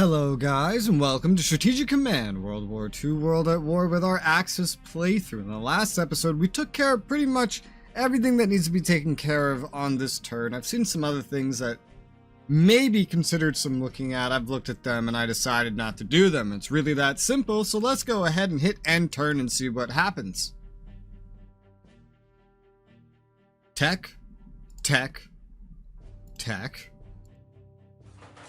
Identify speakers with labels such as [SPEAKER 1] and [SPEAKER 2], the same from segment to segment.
[SPEAKER 1] Hello guys, and welcome to Strategic Command World War II World at War with our Axis playthrough. In the last episode, we took care of pretty much everything that needs to be taken care of on this turn. I've seen some other things that may be considered some looking at. I've looked at them and I decided not to do them. It's really that simple, so let's go ahead and hit end turn and see what happens. Tech. Tech. Tech.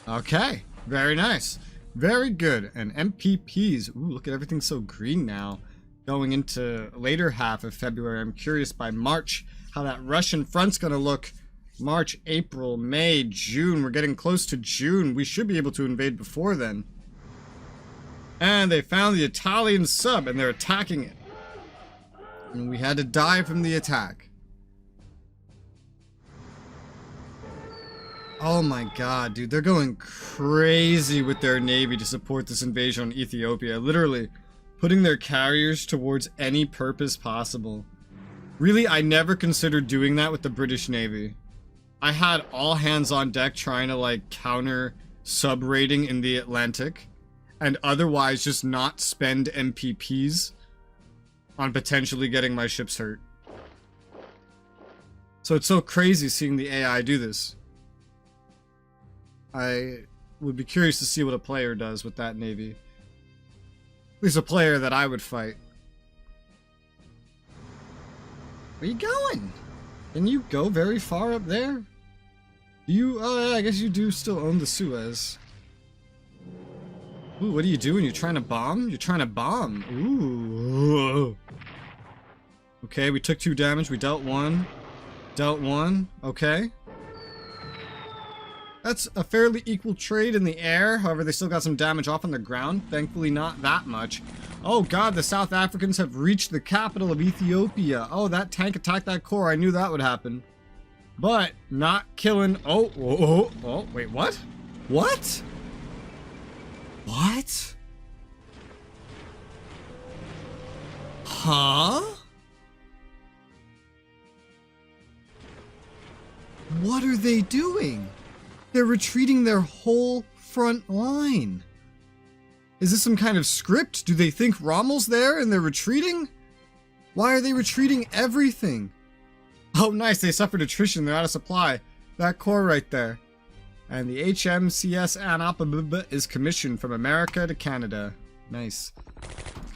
[SPEAKER 1] Okay. Very nice. Very good. And MPPs. Ooh, look at everything so green now. Going into later half of February. I'm curious by March how that Russian front's gonna look. March, April, May, June. We're getting close to June. We should be able to invade before then. And they found the Italian sub and they're attacking it. And we had to die from the attack. Oh my god, dude, they're going crazy with their navy to support this invasion on Ethiopia. Literally, putting their carriers towards any purpose possible. Really, I never considered doing that with the British Navy. I had all hands on deck trying to, like, counter sub-raiding in the Atlantic, and otherwise just not spend MPPs on potentially getting my ships hurt. So it's so crazy seeing the AI do this. I would be curious to see what a player does with that navy. At least a player that I would fight. Where you going? Can you go very far up there? Do you, oh yeah, I guess you do still own the Suez. Ooh, what are you doing? You're trying to bomb? You're trying to bomb. Ooh. Okay, we took 2 damage. We dealt 1. Dealt 1. Okay. That's a fairly equal trade in the air. However, they still got some damage off on the ground. Thankfully, not that much. Oh god, the South Africans have reached the capital of Ethiopia. Oh, that tank attacked that core. I knew that would happen. But not killing... Oh, wait, what? What? What? Huh? What are they doing? They're retreating their whole front line. Is this some kind of script? Do they think Rommel's there and they're retreating? Why are they retreating everything? Oh, nice. They suffered attrition. They're out of supply. That core right there. And the HMCS Anapa is commissioned from America to Canada. Nice.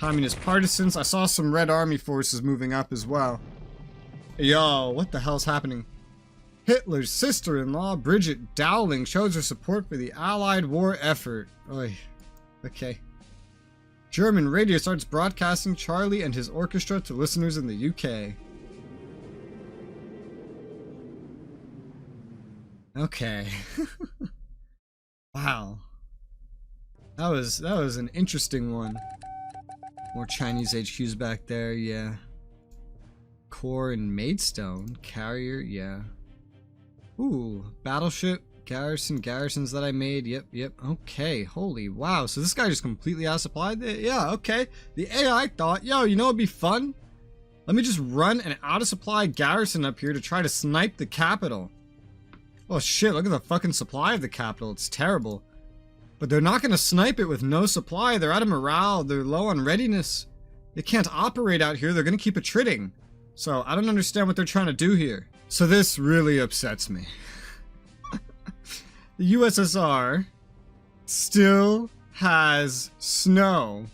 [SPEAKER 1] Communist partisans. I saw some Red Army forces moving up as well. Yo, what the hell's happening? Hitler's sister-in-law, Bridget Dowling, shows her support for the Allied war effort. Oy. Okay. German radio starts broadcasting Charlie and his orchestra to listeners in the UK. Okay. Wow. That was an interesting one. More Chinese HQs back there, yeah. Core and Maidstone. Carrier, yeah. Ooh, battleship, garrisons that I made, yep, okay, holy wow, so this guy just completely out of supply? Yeah, okay, the AI thought, yo, you know what'd be fun? Let me just run an out of supply garrison up here to try to snipe the capital. Oh shit, look at the fucking supply of the capital, it's terrible. But they're not gonna snipe it with no supply, they're out of morale, they're low on readiness. They can't operate out here, they're gonna keep attriting. So, I don't understand what they're trying to do here. So this really upsets me. The USSR still has snow.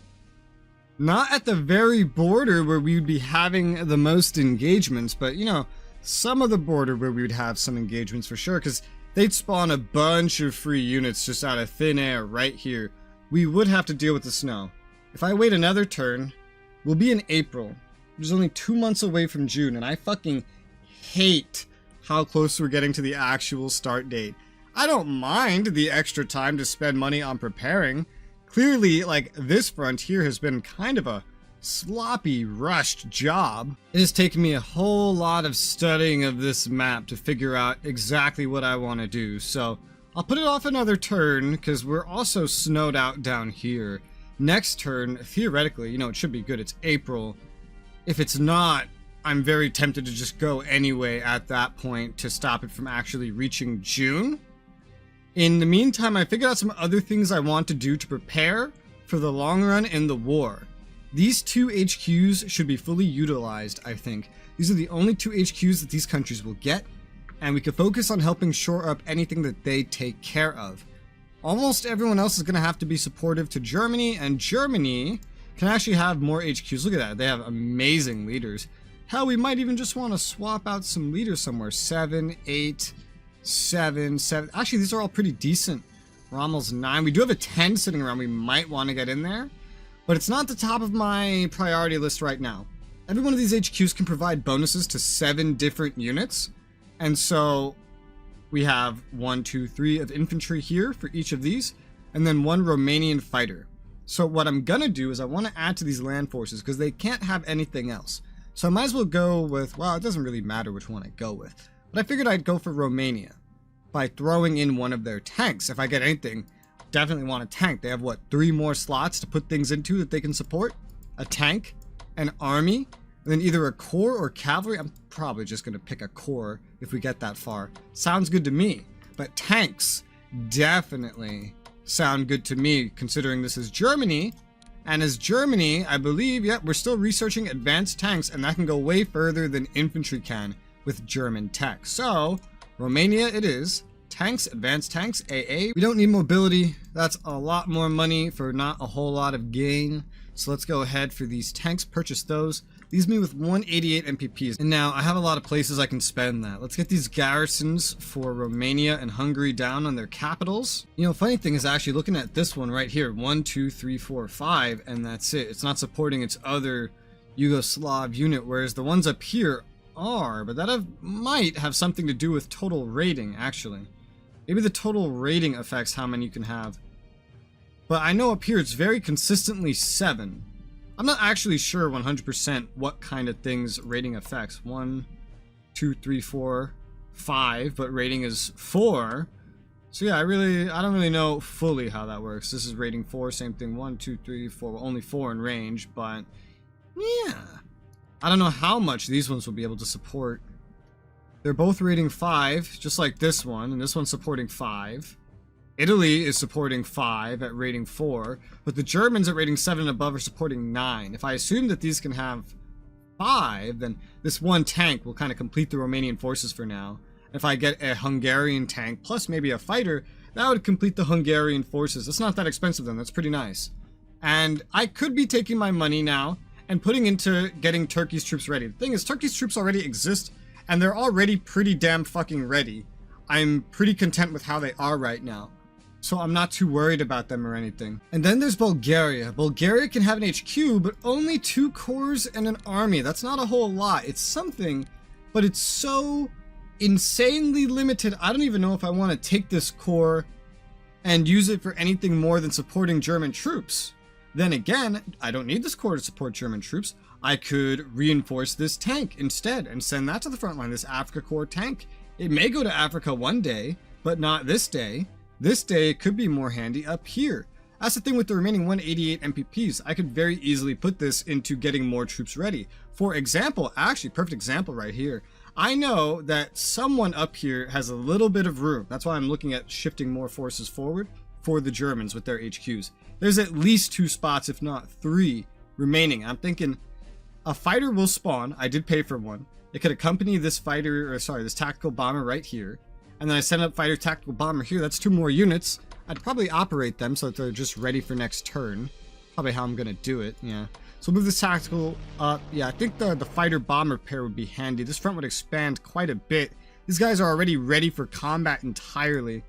[SPEAKER 1] Not at the very border where we would be having the most engagements, but you know, some of the border where we would have some engagements for sure, because they'd spawn a bunch of free units just out of thin air right here. We would have to deal with the snow. If I wait another turn, we'll be in April, which is only 2 months away from June, and I fucking hate how close we're getting to the actual start date. I don't mind the extra time to spend money on preparing. Clearly, like, this front here has been kind of a sloppy, rushed job. It has taken me a whole lot of studying of this map to figure out exactly what I want to do. So I'll put it off another turn because we're also snowed out down here. Next turn, theoretically, you know, it should be good. It's April. If it's not, I'm very tempted to just go anyway at that point to stop it from actually reaching June. In the meantime, I figured out some other things I want to do to prepare for the long run in the war. These 2 HQs should be fully utilized, I think. These are the only 2 HQs that these countries will get, and we can focus on helping shore up anything that they take care of. Almost everyone else is going to have to be supportive to Germany, and Germany can actually have more HQs. Look at that. They have amazing leaders. Hell, we might even just want to swap out some leaders somewhere. 7, 8, 7, 7. Actually, these are all pretty decent. Rommel's 9. We do have a 10 sitting around. We might want to get in there, but it's not the top of my priority list right now. Every one of these HQs can provide bonuses to 7 different units. And so we have 1, 2, 3 of infantry here for each of these, and then 1 Romanian fighter. So what I'm gonna do is I want to add to these land forces because they can't have anything else. So I might as well go with, well, it doesn't really matter which one I go with, but I figured I'd go for Romania by throwing in one of their tanks. If I get anything, definitely want a tank. They have, what, 3 more slots to put things into that they can support? A tank, an army, and then either a corps or cavalry. I'm probably just going to pick a corps if we get that far. Sounds good to me. But tanks definitely sound good to me, considering this is Germany. And as Germany, I believe, yeah, we're still researching advanced tanks, and that can go way further than infantry can with German tech. So, Romania it is. Tanks, advanced tanks, AA. We don't need mobility. That's a lot more money for not a whole lot of gain. So let's go ahead for these tanks, purchase those. Leaves me with 188 MPPs. And now I have a lot of places I can spend that. Let's get these garrisons for Romania and Hungary down on their capitals. You know, funny thing is actually looking at this one right here. 1, 2, 3, 4, 5, and that's it. It's not supporting its other Yugoslav unit, whereas the ones up here are, but that might have something to do with total rating, actually. Maybe the total rating affects how many you can have. But I know up here it's very consistently 7. I'm not actually sure 100% what kind of things rating affects. 1, 2, 3, 4, 5, but rating is 4. So yeah, I don't really know fully how that works. This is rating 4, same thing. 1, 2, 3, 4, only 4 in range, but yeah. I don't know how much these ones will be able to support. They're both rating 5, just like this one, and this one's supporting 5. Italy is supporting 5 at rating 4, but the Germans at rating 7 and above are supporting 9. If I assume that these can have 5, then this one tank will kind of complete the Romanian forces for now. If I get a Hungarian tank, plus maybe a fighter, that would complete the Hungarian forces. That's not that expensive then, that's pretty nice. And I could be taking my money now and putting into getting Turkey's troops ready. The thing is, Turkey's troops already exist, and they're already pretty damn fucking ready. I'm pretty content with how they are right now. So I'm not too worried about them or anything. And then there's Bulgaria. Bulgaria can have an HQ, but only 2 corps and an army. That's not a whole lot. It's something, but it's so insanely limited. I don't even know if I want to take this corps and use it for anything more than supporting German troops. Then again, I don't need this corps to support German troops. I could reinforce this tank instead and send that to the front line, this Africa Corps tank. It may go to Africa one day, but not this day. This day it could be more handy up here. That's the thing with the remaining 188 MPPs. I could very easily put this into getting more troops ready. For example, actually, perfect example right here. I know that someone up here has a little bit of room. That's why I'm looking at shifting more forces forward for the Germans with their HQs. There's at least 2 spots, if not 3, remaining. I'm thinking a fighter will spawn. I did pay for one. It could accompany this fighter, or sorry, this tactical bomber right here. And then I send up fighter tactical bomber here. That's 2 more units. I'd probably operate them so that they're just ready for next turn. Probably how I'm going to do it, yeah. So move this tactical up. Yeah, I think the fighter bomber pair would be handy. This front would expand quite a bit. These guys are already ready for combat entirely.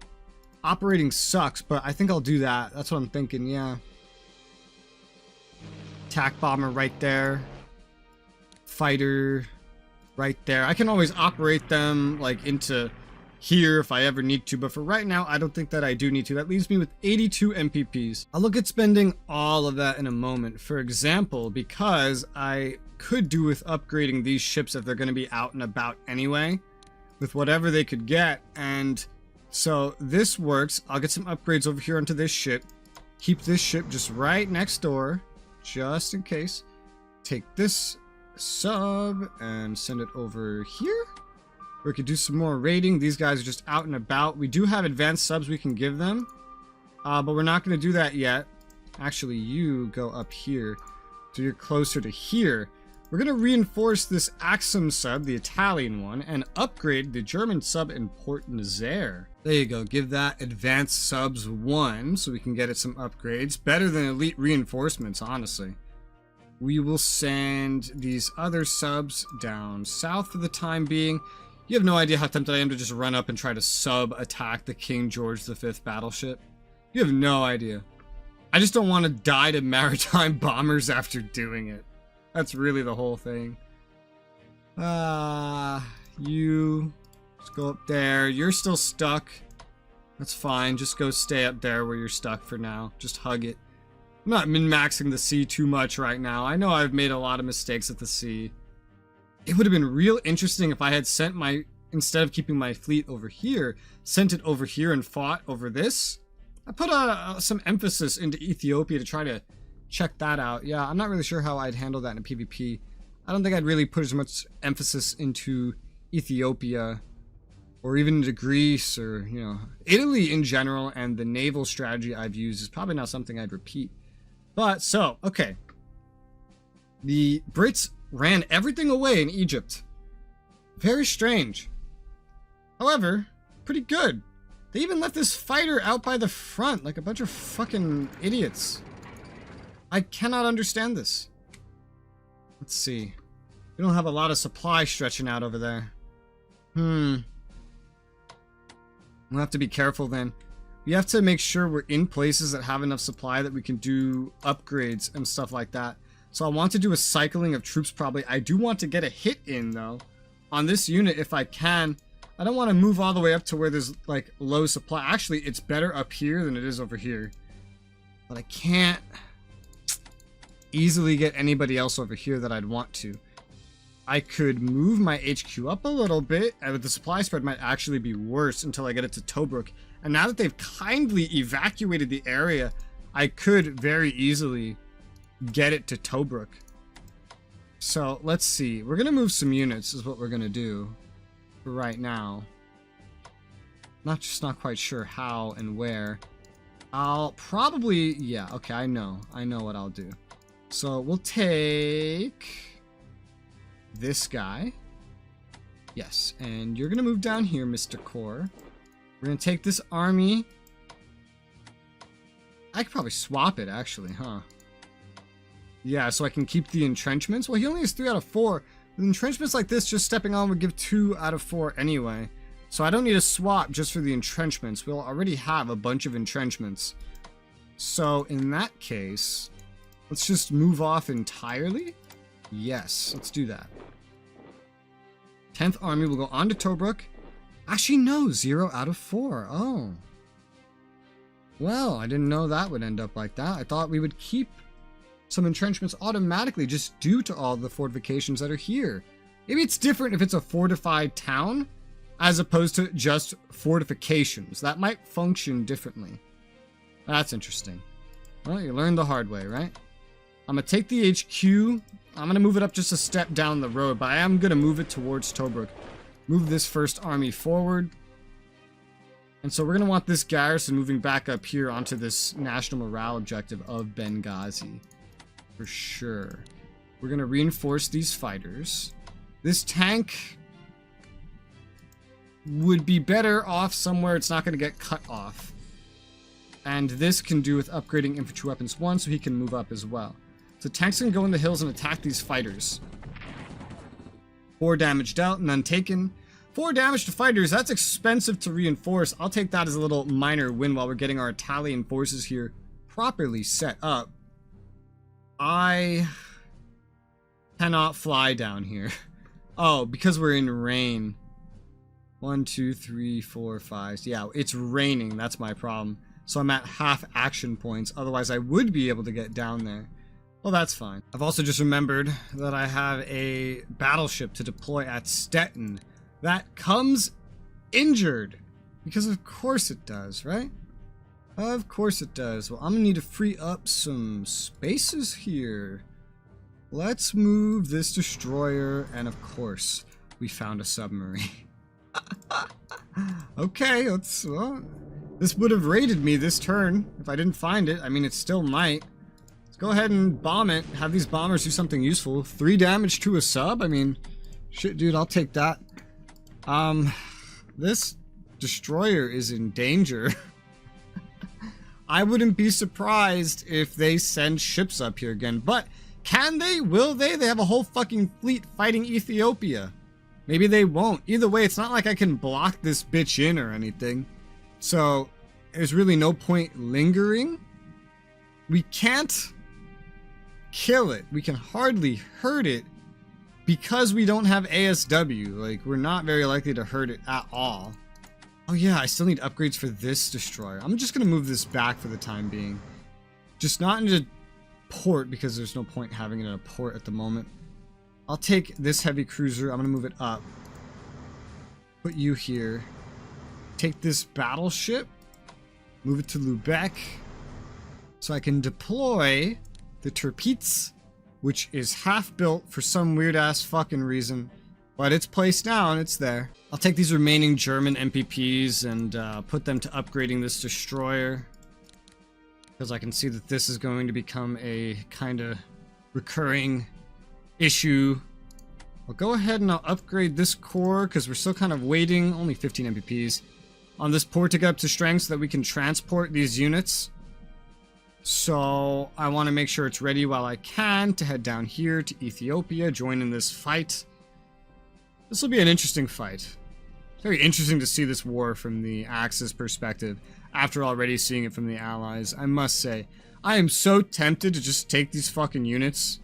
[SPEAKER 1] Operating sucks, but I think I'll do that. That's what I'm thinking, yeah. Attack bomber right there. Fighter right there. I can always operate them like into here if I ever need to, but for right now I don't think that I do need to. That leaves me with 82 MPPs. I'll look at spending all of that in a moment. For example, because I could do with upgrading these ships if they're going to be out and about anyway, with whatever they could get. And so this works. I'll get some upgrades over here onto this ship, keep this ship just right next door just in case. Take this sub and send it over here. We could do some more raiding. These guys are just out and about. We do have advanced subs we can give them, but we're not going to do that yet. Actually, you go up here, so you're closer to here. We're going to reinforce this Axum sub, the Italian one, and upgrade the German sub in Port Nazaire. There you go. Give that advanced subs 1 so we can get it some upgrades. Better than elite reinforcements, honestly. We will send these other subs down south for the time being. You have no idea how tempted I am to just run up and try to sub-attack the King George V battleship. You have no idea. I just don't want to die to maritime bombers after doing it. That's really the whole thing. You just go up there. You're still stuck. That's fine. Just go stay up there where you're stuck for now. Just hug it. I'm not min-maxing the sea too much right now. I know I've made a lot of mistakes at the sea. It would have been real interesting if I had sent my, instead of keeping my fleet over here, sent it over here and fought over this. I put some emphasis into Ethiopia to try to check that out. Yeah, I'm not really sure how I'd handle that in a PvP. I don't think I'd really put as much emphasis into Ethiopia or even into Greece or, you know, Italy in general, and the naval strategy I've used is probably not something I'd repeat. But, so, okay. The Brits ran everything away in Egypt. Very strange. However, pretty good. They even left this fighter out by the front like a bunch of fucking idiots. I cannot understand this. Let's see. We don't have a lot of supply stretching out over there. We'll have to be careful then. We have to make sure we're in places that have enough supply that we can do upgrades and stuff like that. So I want to do a cycling of troops probably. I do want to get a hit in though on this unit if I can. I don't want to move all the way up to where there's like low supply. Actually, it's better up here than it is over here. But I can't easily get anybody else over here that I'd want to. I could move my HQ up a little bit, and the supply spread might actually be worse until I get it to Tobruk. And now that they've kindly evacuated the area, I could very easily get it to Tobruk. So let's see. We're going to move some units is what we're going to do for right now. Not quite sure how and where. I'll probably, yeah, okay, I know what I'll do. So we'll take this guy. Yes, and you're gonna move down here, Mr. Core. We're gonna take this army. I could probably swap it actually, huh? Yeah, so I can keep the entrenchments. Well, he only has 3 out of 4. The entrenchments like this, just stepping on, would give 2 out of 4 anyway. So I don't need a swap just for the entrenchments. We'll already have a bunch of entrenchments. So in that case, let's just move off entirely. Yes, let's do that. 10th Army will go on to Tobruk. Actually, no, 0 out of 4. Oh. Well, I didn't know that would end up like that. I thought we would keep some entrenchments automatically just due to all the fortifications that are here. Maybe it's different if it's a fortified town as opposed to just fortifications. That might function differently. That's interesting. Well, you learned the hard way, right? I'm going to take the HQ. I'm going to move it up just a step down the road, but I am going to move it towards Tobruk. Move this first army forward. And so we're going to want this garrison moving back up here onto this national morale objective of Benghazi. For sure. We're going to reinforce these fighters. This tank would be better off somewhere it's not going to get cut off. And this can do with upgrading infantry weapons 1 so he can move up as well. So tanks can go in the hills and attack these fighters. 4 damage dealt, none taken. 4 damage to fighters, that's expensive to reinforce. I'll take that as a little minor win while we're getting our Italian forces here properly set up. I cannot fly down here. Oh, because we're in rain. 1, 2, 3, 4, 5. Yeah, it's raining. That's my problem. So I'm at half action points. Otherwise, I would be able to get down there. Well, that's fine. I've also just remembered that I have a battleship to deploy at Stettin that comes injured. Because of course it does, right? Of course it does. Well, I'm going to need to free up some spaces here. Let's move this destroyer. And of course, we found a submarine. Okay, let's... Well, this would have raided me this turn if I didn't find it. I mean, it still might. Let's go ahead and bomb it. Have these bombers do something useful. 3 damage to a sub? I mean, shit, dude, I'll take that. This destroyer is in danger. I wouldn't be surprised if they send ships up here again, but can they? Will they? They have a whole fucking fleet fighting Ethiopia. Maybe they won't. Either way, it's not like I can block this bitch in or anything. So, there's really no point lingering. We can't kill it. We can hardly hurt it because we don't have ASW. Like, we're not very likely to hurt it at all. Oh yeah, I still need upgrades for this destroyer. I'm just gonna move this back for the time being. Just not into port because there's no point having it in a port at the moment. I'll take this heavy cruiser. I'm gonna move it up. Put you here. Take this battleship. Move it to Lubeck. So I can deploy the Tirpitz, which is half built for some weird ass fucking reason. But it's placed down, it's there. I'll take these remaining German MPPs and put them to upgrading this destroyer. Because I can see that this is going to become a kind of recurring issue. I'll go ahead and I'll upgrade this core because we're still kind of waiting, only 15 MPPs, on this port to get up to strength so that we can transport these units. So I want to make sure it's ready while I can to head down here to Ethiopia, join in this fight. This will be an interesting fight. Very interesting to see this war from the Axis perspective after already seeing it from the Allies. I must say, I am so tempted to just take these fucking units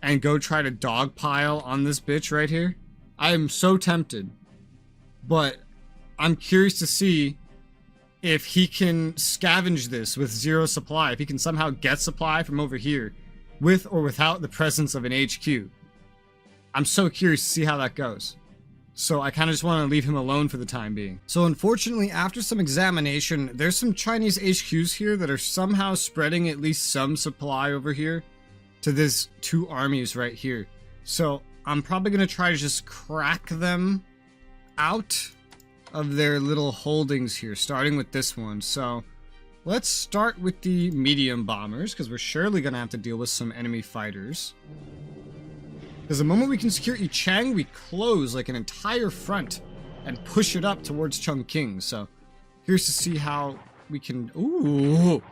[SPEAKER 1] and go try to dogpile on this bitch right here. I am so tempted. But I'm curious to see if he can scavenge this with 0 supply. If he can somehow get supply from over here with or without the presence of an HQ. I'm so curious to see how that goes. So I kind of just want to leave him alone for the time being. So unfortunately, after some examination, there's some Chinese HQs here that are somehow spreading at least some supply over here to these 2 armies right here. So I'm probably going to try to just crack them out of their little holdings here, starting with this one. So let's start with the medium bombers, because we're surely going to have to deal with some enemy fighters. Because the moment we can secure Yicheng, we close like an entire front and push it up towards Chongqing. So here's to see how we can... Ooh!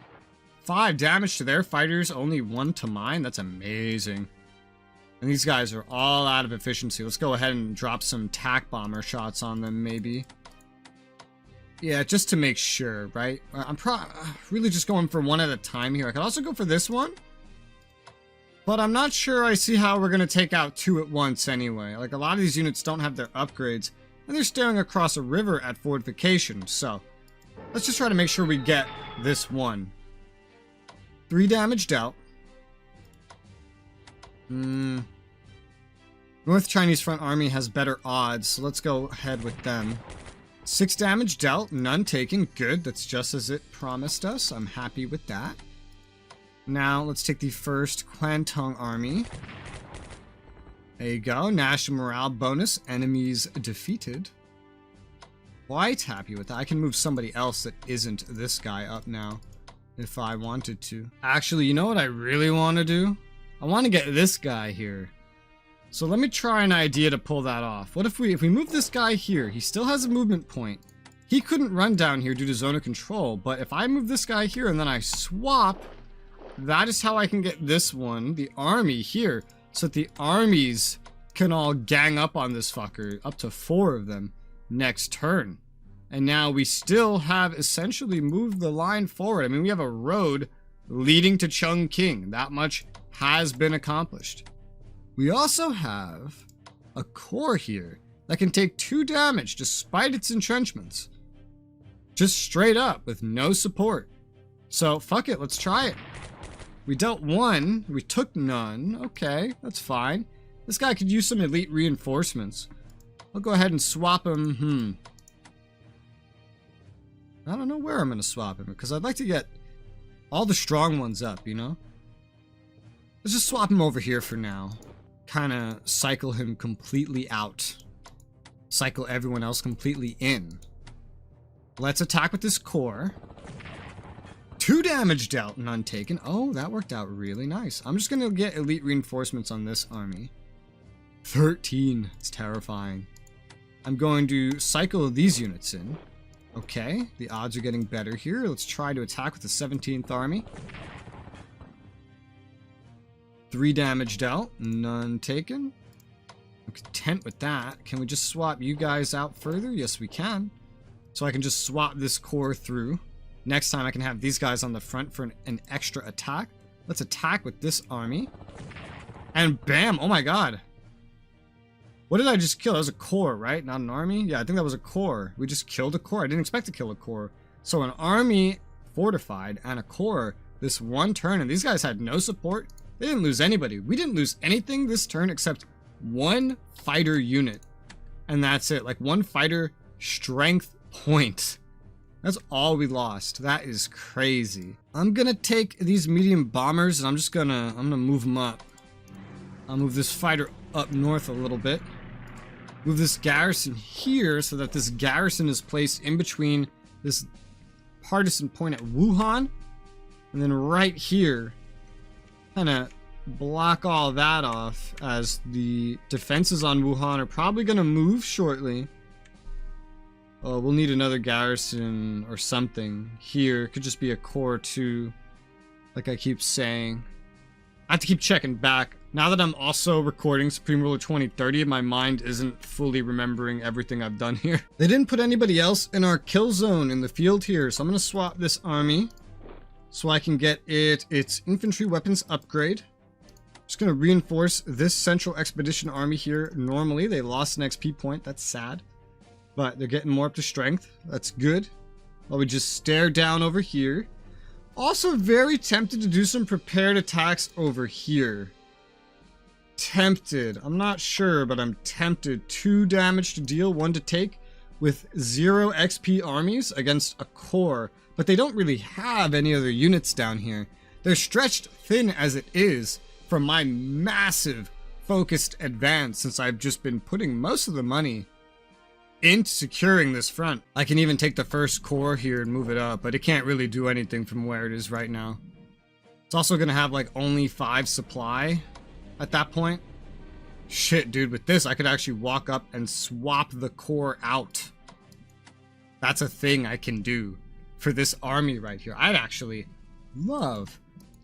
[SPEAKER 1] 5 damage to their fighters, only 1 to mine. That's amazing. And these guys are all out of efficiency. Let's go ahead and drop some tac bomber shots on them, maybe. Yeah, just to make sure, right? I'm really just going for 1 at a time here. I could also go for this one. But I'm not sure I see how we're going to take out 2 at once anyway. Like, a lot of these units don't have their upgrades, and they're staring across a river at fortification. So let's just try to make sure we get this one. 3 damage dealt. North Chinese Front Army has better odds, so let's go ahead with them. 6 damage dealt, none taken. Good, that's just as it promised us. I'm happy with that. Now, let's take the first Kwantung Army. There you go. National morale bonus. Enemies defeated. Quite happy with that. I can move somebody else that isn't this guy up now if I wanted to. Actually, you know what I really want to do? I want to get this guy here. So let me try an idea to pull that off. What if we move this guy here? He still has a movement point. He couldn't run down here due to zone of control, but if I move this guy here and then I swap, that is how I can get this one, the army, here, so that the armies can all gang up on this fucker, up to 4 of them, next turn. And now we still have essentially moved the line forward. I mean, we have a road leading to Chongqing. That much has been accomplished. We also have a core here that can take 2 damage despite its entrenchments. Just straight up with no support. So fuck it, let's try it. We dealt 1, we took none. Okay, that's fine. This guy could use some elite reinforcements. I'll go ahead and swap him. I don't know where I'm going to swap him, because I'd like to get all the strong ones up, you know? Let's just swap him over here for now. Kind of cycle him completely out. cycle everyone else completely in. Let's attack with this core. 2 damage dealt, none taken. Oh, that worked out really nice. I'm just gonna get elite reinforcements on this army. 13. It's terrifying. I'm going to cycle these units in. Okay, the odds are getting better here. Let's try to attack with the 17th army. 3 damage dealt, none taken. I'm content with that. Can we just swap you guys out further? Yes, we can. So I can just swap this core through. Next time I can have these guys on the front for an extra attack. Let's attack with this army. And bam! Oh my god. What did I just kill? That was a core, right? Not an army? Yeah, I think that was a core. We just killed a core. I didn't expect to kill a core. So an army fortified and a core this one turn. And these guys had no support. They didn't lose anybody. We didn't lose anything this turn except 1 fighter unit. And that's it. Like 1 fighter strength point. That's all we lost. That is crazy. I'm gonna take these medium bombers and I'm gonna move them up. I'll move this fighter up north a little bit. Move this garrison here so that this garrison is placed in between this partisan point at Wuhan. And then right here, kind of block all that off as the defenses on Wuhan are probably gonna move shortly. Oh, we'll need another garrison or something here. Could just be a core too, like I keep saying. I have to keep checking back. Now that I'm also recording Supreme Ruler 2030, my mind isn't fully remembering everything I've done here. They didn't put anybody else in our kill zone in the field here, so I'm gonna swap this army so I can get its infantry weapons upgrade. Just gonna reinforce this central expedition army here. Normally, they lost an XP point. That's sad. But they're getting more up to strength. That's good. While we just stare down over here. Also very tempted to do some prepared attacks over here. Tempted. I'm not sure, but I'm tempted. 2 damage to deal, 1 to take with 0 XP armies against a core. But they don't really have any other units down here. They're stretched thin as it is from my massive focused advance since I've just been putting most of the money into securing this front. I can even take the first core here and move it up, but it can't really do anything from where it is right now. It's also gonna have like only 5 supply at that point. Shit, dude, with this I could actually walk up and swap the core out. That's a thing I can do for this army right here. I'd actually love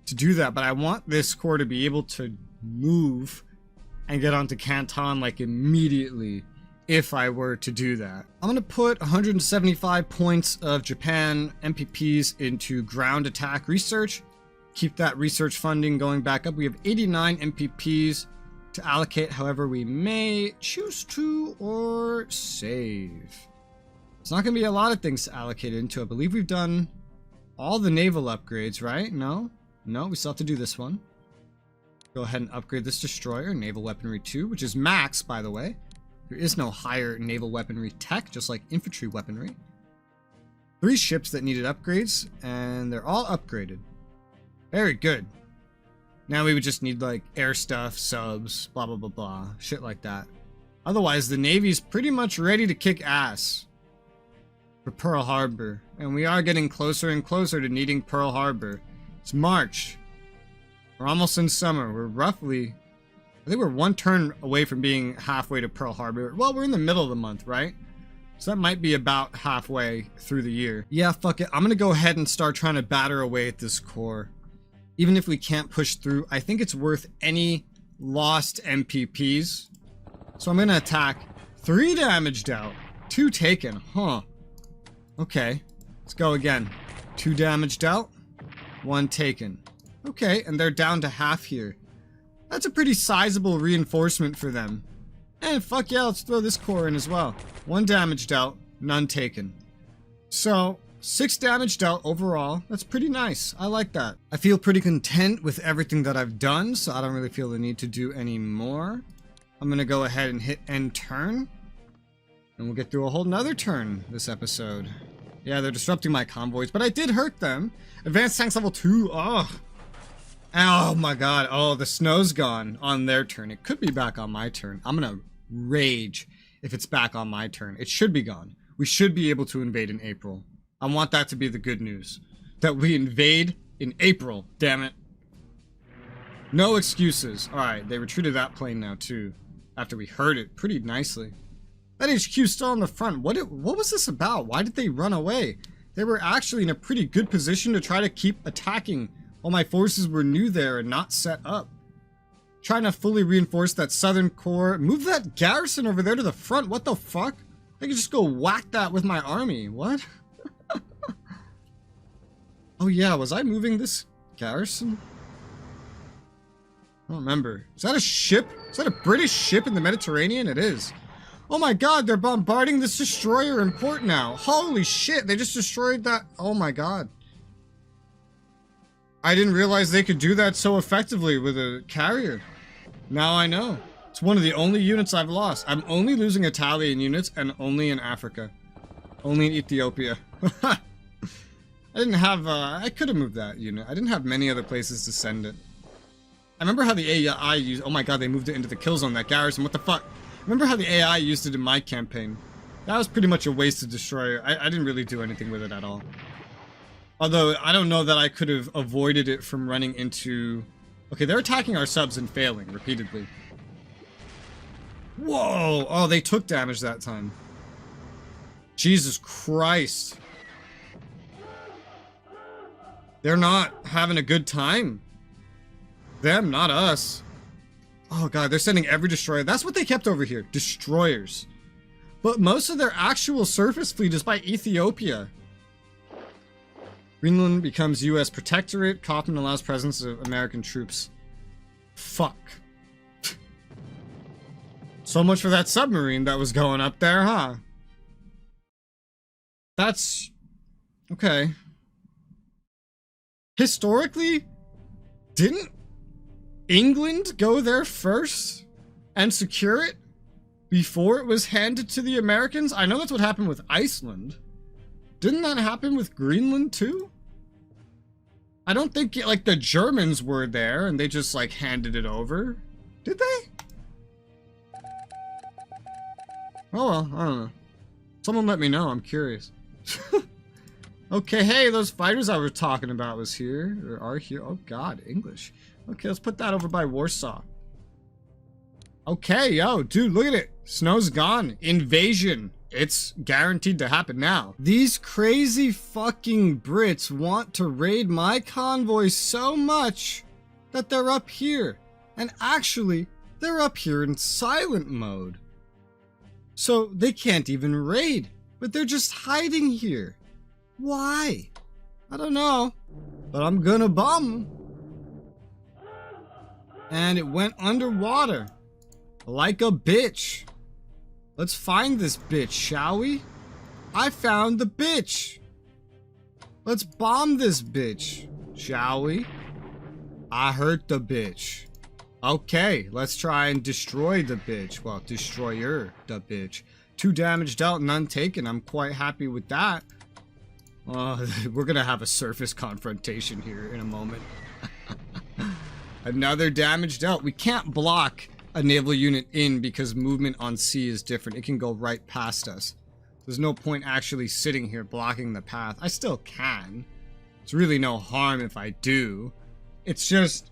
[SPEAKER 1] to do that, but I want this core to be able to move and get onto Canton like immediately. If I were to do that, I'm gonna put 175 points of Japan MPPs into ground attack research. Keep that research funding going back up. We have 89 MPPs to allocate. However, we may choose to or save. It's not gonna be a lot of things to allocate into. I believe we've done all the naval upgrades, right? No, we still have to do this one. Go ahead and upgrade this destroyer, naval weaponry 2, which is max, by the way. There is no higher naval weaponry tech, just like infantry weaponry. 3 ships that needed upgrades, and they're all upgraded. Very good. Now we would just need like air stuff, subs, blah blah blah blah, shit like that. Otherwise, the Navy's pretty much ready to kick ass for Pearl Harbor. And we are getting closer and closer to needing Pearl Harbor. It's March. We're almost in summer. We're roughly... I think we're 1 turn away from being halfway to Pearl Harbor. Well, we're in the middle of the month, right? So that might be about halfway through the year. Yeah, fuck it. I'm gonna go ahead and start trying to batter away at this core. Even if we can't push through, I think it's worth any lost MPPs. So I'm gonna attack. 3 damage dealt. 2 taken. Huh. Okay. Let's go again. 2 damage dealt. 1 taken. Okay, and they're down to half here. That's a pretty sizable reinforcement for them. And fuck yeah, let's throw this core in as well. 1 damage dealt, none taken. So, 6 damage dealt overall. That's pretty nice. I like that. I feel pretty content with everything that I've done, so I don't really feel the need to do any more. I'm gonna go ahead and hit end turn. And we'll get through a whole nother turn this episode. Yeah, they're disrupting my convoys, but I did hurt them. Advanced tanks level 2, oh my god, oh, the snow's gone on their turn. It could be back on my turn. I'm gonna rage if it's back on my turn. It should be gone. We should be able to invade in April. I want that to be the good news. That we invade in April, damn it. No excuses. Alright, they retreated that plane now too. After we heard it pretty nicely. That HQ's still on the front. What was this about? Why did they run away? They were actually in a pretty good position to try to keep attacking while my forces were new there and not set up. Trying to fully reinforce that southern core. Move that garrison over there to the front. What the fuck? I could just go whack that with my army. What? Oh yeah, was I moving this garrison? I don't remember. Is that a ship? Is that a British ship in the Mediterranean? It is. Oh my god, they're bombarding this destroyer in port now. Holy shit, they just destroyed that. Oh my god. I didn't realize they could do that so effectively with a carrier. Now I know. It's one of the only units I've lost. I'm only losing Italian units and only in Africa. Only in Ethiopia. I didn't have, I could have moved that unit. I didn't have many other places to send it. I remember how the AI used, oh my god, they moved it into the kill zone, that garrison, what the fuck? Remember how the AI used it in my campaign? That was pretty much a wasted destroyer. I didn't really do anything with it at all. Although, I don't know that I could have avoided it from running into... Okay, they're attacking our subs and failing repeatedly. Whoa! Oh, they took damage that time. Jesus Christ. They're not having a good time. Them, not us. Oh god, they're sending every destroyer. That's what they kept over here. Destroyers. But most of their actual surface fleet is by Ethiopia. Greenland becomes U.S. protectorate. Kaufman allows presence of American troops. Fuck. So much for that submarine that was going up there, huh? That's... okay. Historically, didn't England go there first and secure it before it was handed to the Americans? I know that's what happened with Iceland. Didn't that happen with Greenland too? I don't think like the Germans were there and they just like handed it over. Did they? Oh well, I don't know. Someone let me know, I'm curious. Okay, hey, those fighters I was talking about was here, or are here. Oh god, English. Okay, let's put that over by Warsaw. Okay, yo, dude, look at it. Snow's gone. Invasion. It's guaranteed to happen now. These crazy fucking Brits want to raid my convoy so much that they're up here. And actually, they're up here in silent mode. So they can't even raid, but they're just hiding here. Why? I don't know, but I'm gonna bomb. And it went underwater. Like a bitch. Let's find this bitch, shall we? I found the bitch. Let's bomb this bitch, shall we? I hurt the bitch. Okay, let's try and destroy the bitch. Well, destroyer the bitch. 2 damage dealt, none taken. I'm quite happy with that. We're gonna have a surface confrontation here in a moment. Another damage dealt. We can't block a naval unit in because movement on sea is different. It can go right past us. There's no point actually sitting here blocking the path. I still can. It's really no harm if I do. It's just,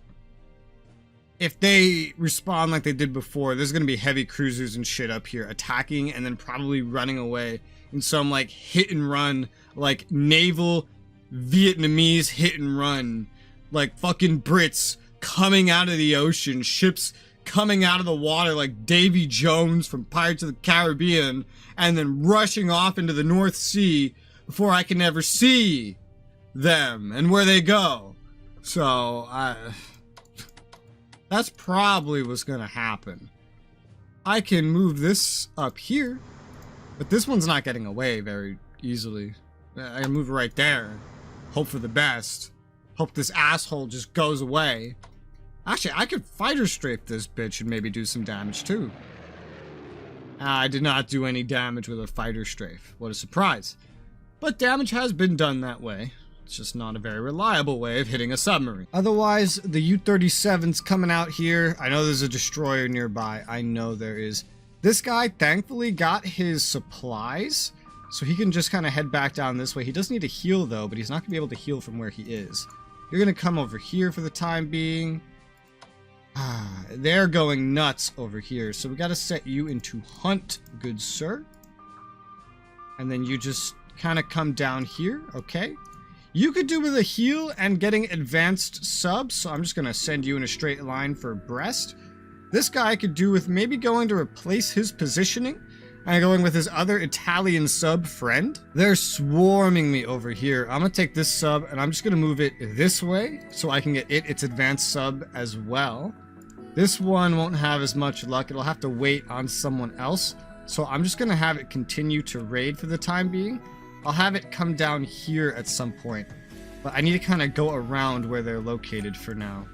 [SPEAKER 1] if they respond like they did before, there's gonna be heavy cruisers and shit up here attacking and then probably running away in some like hit and run, like naval Vietnamese hit and run, like fucking Brits coming out of the ocean, ships coming out of the water like Davy Jones from Pirates of the Caribbean, and then rushing off into the North Sea before I can ever see them and where they go. So, that's probably what's gonna happen. I can move this up here, but this one's not getting away very easily. I can move it right there. Hope for the best. Hope this asshole just goes away. Actually, I could fighter strafe this bitch and maybe do some damage too. I did not do any damage with a fighter strafe. What a surprise. But damage has been done that way. It's just not a very reliable way of hitting a submarine. Otherwise, the U-37's coming out here. I know there's a destroyer nearby. I know there is. This guy thankfully got his supplies, so he can just kind of head back down this way. He does need to heal though, but he's not going to be able to heal from where he is. You're going to come over here for the time being. They're going nuts over here, so we got to set you into hunt, good sir. And then you just kind of come down here, okay? You could do with a heal and getting advanced subs, so I'm just going to send you in a straight line for breast. This guy could do with maybe going to replace his positioning and going with his other Italian sub friend. They're swarming me over here. I'm going to take this sub and I'm just going to move it this way so I can get its advanced sub as well. This one won't have as much luck. It'll have to wait on someone else. So I'm just going to have it continue to raid for the time being. I'll have it come down here at some point. But I need to kind of go around where they're located for now.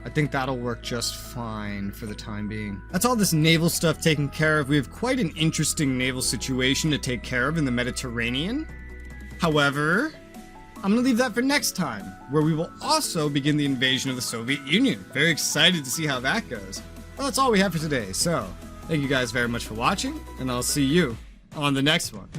[SPEAKER 1] I think that'll work just fine for the time being. That's all this naval stuff taken care of. We have quite an interesting naval situation to take care of in the Mediterranean. However, I'm going to leave that for next time, where we will also begin the invasion of the Soviet Union. Very excited to see how that goes. Well, that's all we have for today, so thank you guys very much for watching, and I'll see you on the next one.